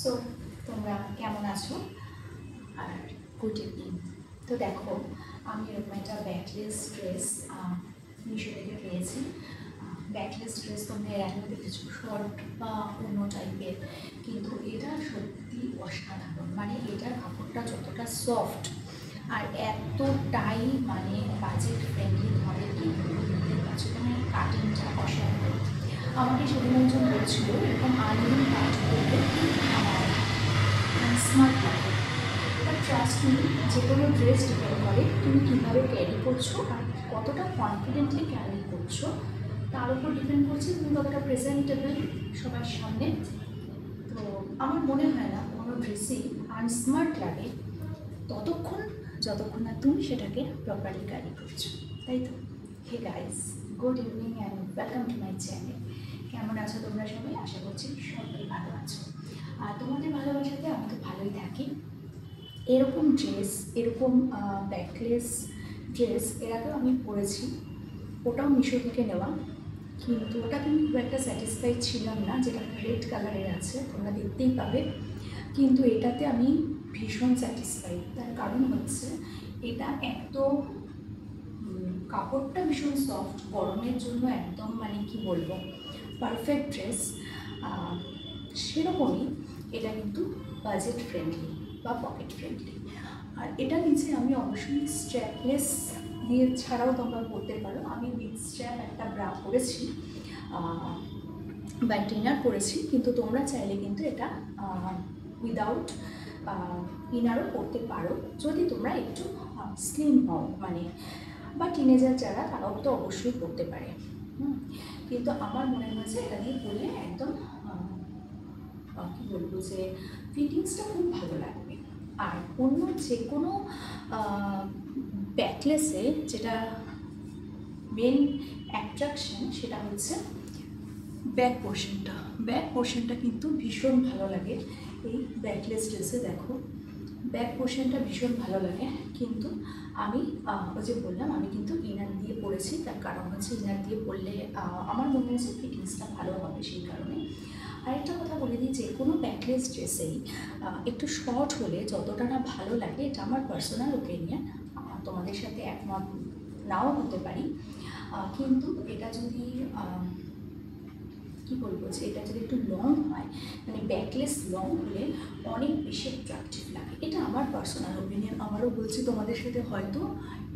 So তোমরা কেমন আছো আর গুড ইভিনিং। তো দেখো, আমি এরকম একটা ব্যাকলেস ড্রেস মিশো থেকে পেয়েছি। ব্যাকলেস ড্রেস তোমরা এর আগে দেখেছো, শর্ট বা অন্য টাইপের, কিন্তু এটা সত্যি অসাধারণ। মানে এটার কাপড়টা যতটা সফট আর এতটাই মানে বাজেট ফ্রেন্ডলি হবে, কি দেখতে পাচ্ছ মানে কাটিংটা অসাধারণ। আমাকে সেদিন একজন বলছিল এরকম আনলিং কাট করলে স্মার্ট লাগে। বাট ট্রাস্ট মি, যে কোনো ড্রেস ডিপেন্ড করে তুমি কীভাবে ক্যারি করছো আর কতটা কনফিডেন্টলি ক্যারি করছো, তার উপর ডিপেন্ড করছে তুমি কতটা প্রেজেন্টেবল সবার সামনে। তো আমার মনে হয় না কোনো ড্রেসই আনস্মার্ট লাগে যতক্ষণ না তুমি সেটাকে প্রপারলি ক্যারি করছো, তাই তো? Hey guys, good evening and welcome to my channel. কেমন আছো তোমরা সবাই? আশা করছি সবাই ভালো আছো, আর তোমাদের ভালোবাসাতে আমি তো ভালোই থাকি। এরকম ড্রেস, এরকম ব্যাকলেস ড্রেস এর আগেও আমি পরেছি, ওটাও মিশো থেকে নেওয়া, কিন্তু ওটা কিন্তু খুব একটা স্যাটিসফাইড ছিলাম না। যেটা রেড কালারের আছে, তোমরা দেখতেই পাবে, কিন্তু এটাতে আমি ভীষণ স্যাটিসফাইড। তার কারণ হচ্ছে এটা এত কাপড়টা ভীষণ সফট, গরমের জন্য একদম মানে কি বলবো পারফেক্ট ড্রেস। সেরকমই এটা কিন্তু বাজেট ফ্রেন্ডলি বা পকেট ফ্রেন্ডলি। আর এটা নিচে আমি অবশ্যই স্ট্র্যাপলেস দিয়ে ছাড়াও তোমরা পরতে পারো। আমি উইথ স্ট্র্যাপ একটা ব্রা পরেছি বা ইনার পরেছি, কিন্তু তোমরা চাইলে কিন্তু এটা উইদাউট ইনারও পরতে পারো, যদি তোমরা একটু স্লিম হও মানে, বা টিনেজার যারা, তারাও তো অবশ্যই পরতে পারে। কিন্তু আমার মনে হয়েছে এটা দিয়ে পরলে একদম কী বলবো যে ফিটিংসটা খুব ভালো লাগবে। আর অন্য যে কোনো ব্যাকলেসে যেটা মেন অ্যাট্রাকশন, সেটা হচ্ছে ব্যাক পোর্শনটা কিন্তু ভীষণ ভালো লাগে। এই ব্যাকলেস ড্রেসে দেখো, ব্যাক পোর্শনটা ভীষণ ভালো লাগে। কিন্তু আমি ওই যে বললাম, আমি কিন্তু ইনার দিয়ে পরেছি। তার কারণ হচ্ছে ইনার দিয়ে পরলে আমার মনে হয়েছে ফিটিংসটা ভালো হবে, সেই কারণে। আরেকটা কথা বলে দিই, যে কোনো ব্যাকলেস ড্রেসেই একটু শর্ট হলে যতটা না ভালো লাগে, এটা আমার পার্সোনাল ওপিনিয়ন, তোমাদের সাথে একমত নাও হতে পারি, কিন্তু এটা যদি কী বলবো যে এটা যদি একটু লং হয়, মানে ব্যাকলেস লং হলে অনেক বেশি অ্যাট্রাকটিভ লাগে। এটা আমার পার্সোনাল ওপিনিয়ন। আমারও বলছি, তোমাদের সাথে হয়তো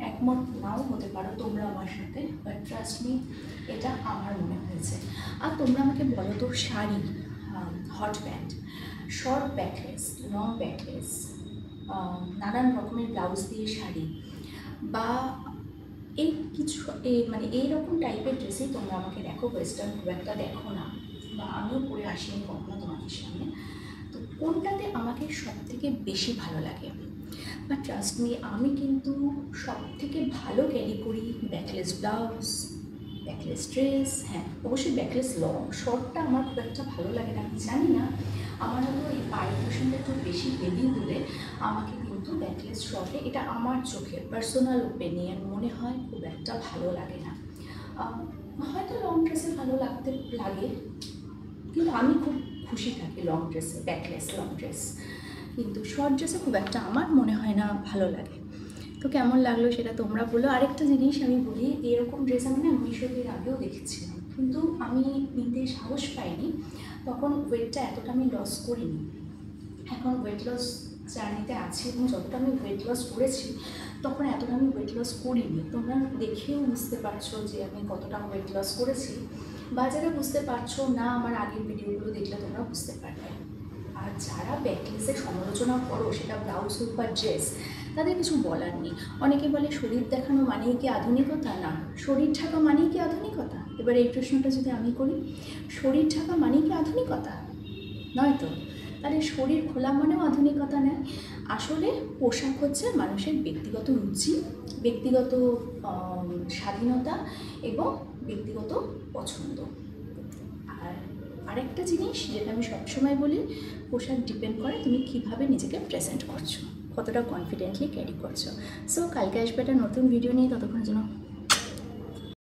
একমত নাও হতে পারো তোমরা আমার সাথে, বাট ট্রাস্ট মি, এটা আমার মনে হয়েছে। আর তোমরা আমাকে বলো তো, sari, hot pant, short backless, long backless, নানান রকমের ব্লাউজ দিয়ে শাড়ি, বা এই কিছু মানে এইরকম টাইপের ড্রেসেই তোমরা আমাকে দেখো, ওয়েস্টার্ন খুব একটা দেখো না, বা আমিও পরে আসিনি কখনো তোমাদের সামনে। তো কোনটাতে আমাকে সব থেকে বেশি ভালো লাগে? বা ট্রাস্ট মি, আমি কিন্তু সব থেকে ভালো ক্যারি করি ব্যাকলেস ব্লাউজ, ব্যাকলেস ড্রেস। হ্যাঁ, অবশ্যই ব্যাকলেস লং, শর্টটা আমার খুব একটা ভালো লাগে না, জানি না, আমার হয়তো এই পায়ের পোর্শনটা একটু বেশি হেভি হলে আমাকে কিন্তু ব্যাকলেস শর্টে, এটা আমার চোখের পার্সোনাল ওপিনিয়ন, মনে হয় খুব একটা ভালো লাগে না। হয়তো লং ড্রেসে ভালো লাগে, কিন্তু আমি খুব খুশি থাকি লং ড্রেসে, ব্যাকলেস লং ড্রেস, কিন্তু শর্ট ড্রেসে খুব একটা আমার মনে হয় না ভালো লাগে। তো কেমন লাগলো সেটা তোমরা বলো। আরেকটা জিনিস আমি বলি, এরকম ড্রেস আমি না মিশোর আগেও দেখেছিলাম, কিন্তু আমি নিতে সাহস পাইনি, তখন ওয়েটটা এতটা আমি লস করিনি। এখন ওয়েট লস জার্নিতে আছি, এবং যতটা আমি ওয়েট লস করেছি তখন এতটা আমি ওয়েট লস করিনি। তোমরা দেখেও বুঝতে পারছো যে আমি কতটা ওয়েট লস করেছি, বা যারা বুঝতে পারছো না, আমার আগের ভিডিওগুলো দেখলে তোমরা বুঝতে পারবে। আর যারা ব্যাকলেসের সমালোচনা করো, সেটা ব্লাউজ হোক বা ড্রেস, তাদের কিছু বলার নেই। অনেকে বলে শরীর দেখানো মানেই কি আধুনিকতা? না। শরীর ঢাকা মানেই কি আধুনিকতা? এবার এই প্রশ্নটা যদি আমি করি, শরীর ঢাকা মানেই কি আধুনিকতা? নয় তো। তাহলে শরীর খোলা মানেও আধুনিকতা নেয়। আসলে পোশাক হচ্ছে মানুষের ব্যক্তিগত রুচি, ব্যক্তিগত স্বাধীনতা এবং ব্যক্তিগত পছন্দ। আর আরেকটা জিনিস যেটা আমি সবসময় বলি, পোশাক ডিপেন্ড করে তুমি কীভাবে নিজেকে প্রেজেন্ট করছো, কতটা কনফিডেন্টলি ক্যারি করছো। সো কালকে আসবে একটা নতুন ভিডিও নিয়ে, ততক্ষণের জন্য